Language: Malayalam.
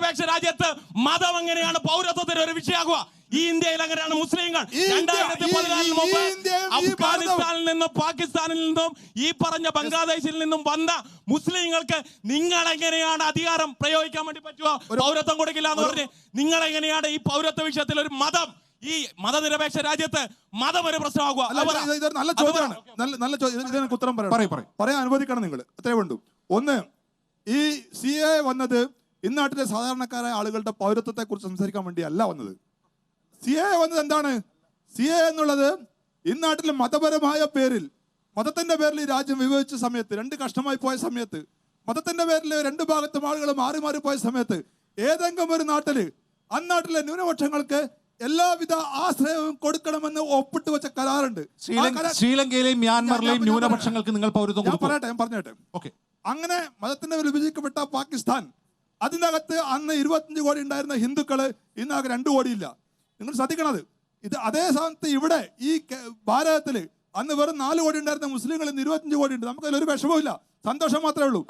മതനിരപേക്ഷ രാജ്യത്ത് മതം എങ്ങനെയാണ് പൗരത്വത്തിന് ഒരു വിഷയമാകുക? ഈ ഇന്ത്യയിൽ എങ്ങനെയാണ് മുസ്ലിങ്ങൾ 2014 മുമ്പ് അഫ്ഗാനിസ്ഥാനിൽ നിന്നും പാകിസ്ഥാനിൽ നിന്നും ഈ പറഞ്ഞ ബംഗ്ലാദേശിൽ നിന്നും വന്ന മുസ്ലിങ്ങൾക്ക് നിങ്ങൾ എങ്ങനെയാണ് അധികാരം പ്രയോഗിക്കാൻ വേണ്ടി പറ്റുക? പൗരത്വം കൊടുക്കില്ല എന്ന് പറഞ്ഞ് നിങ്ങൾ എങ്ങനെയാണ് ഈ പൗരത്വ വിഷയത്തിൽ ഒരു മതം, ഈ മതനിരപേക്ഷ രാജ്യത്ത് മതം ഒരു പ്രശ്നമാകുക? നല്ല ചോദ്യമാണ്, നല്ല ചോദ്യം. ഉത്തരം പറയാൻ അനുവദിക്കണം നിങ്ങൾ. അത്രേ വേണ്ടു. ഒന്ന്, ഈ CAA വന്നത് ഇന്നാട്ടിലെ സാധാരണക്കാരായ ആളുകളുടെ പൗരത്വത്തെ കുറിച്ച് സംസാരിക്കാൻ വേണ്ടി അല്ല വന്നത്. CAA വന്നത് എന്താണ്? CAA എന്നുള്ളത് ഇന്നാട്ടിലെ മതപരമായ പേരിൽ, മതത്തിന്റെ പേരിൽ ഈ രാജ്യം വിഭജിച്ച സമയത്ത്, രണ്ട് കഷ്ണമായി പോയ സമയത്ത്, മതത്തിന്റെ പേരിൽ രണ്ട് ഭാഗത്തും ആളുകൾ മാറി മാറി പോയ സമയത്ത്, ഏതെങ്കിലും ഒരു നാട്ടില് അന്നാട്ടിലെ ന്യൂനപക്ഷങ്ങൾക്ക് എല്ലാവിധ ആശ്രയവും കൊടുക്കണമെന്ന് ഒപ്പിട്ട് വെച്ച കരാറുണ്ട്. ശ്രീലങ്കയിലെയും മ്യാൻമറിലെയും ന്യൂനപക്ഷങ്ങൾക്ക് നിങ്ങൾ പൗരത്വം ഞാൻ പറഞ്ഞോട്ടെ. അങ്ങനെ മതത്തിന്റെ വിഭജിക്കപ്പെട്ട പാകിസ്ഥാൻ, അതിനകത്ത് അന്ന് 25 കോടി ഉണ്ടായിരുന്ന ഹിന്ദുക്കള് ഇന്നാകെ 2 കോടിയില്ല. നിങ്ങൾ ശ്രദ്ധിക്കണത്. ഇത് അതേ സ്ഥാനത്ത് ഇവിടെ ഈ ഭാരതത്തില് അന്ന് വെറും 4 കോടി ഉണ്ടായിരുന്ന മുസ്ലിങ്ങൾ ഇന്ന് 25 കോടി ഉണ്ട്. നമുക്ക് അതിലൊരു വിഷമമില്ല, സന്തോഷം മാത്രമേ ഉള്ളൂ.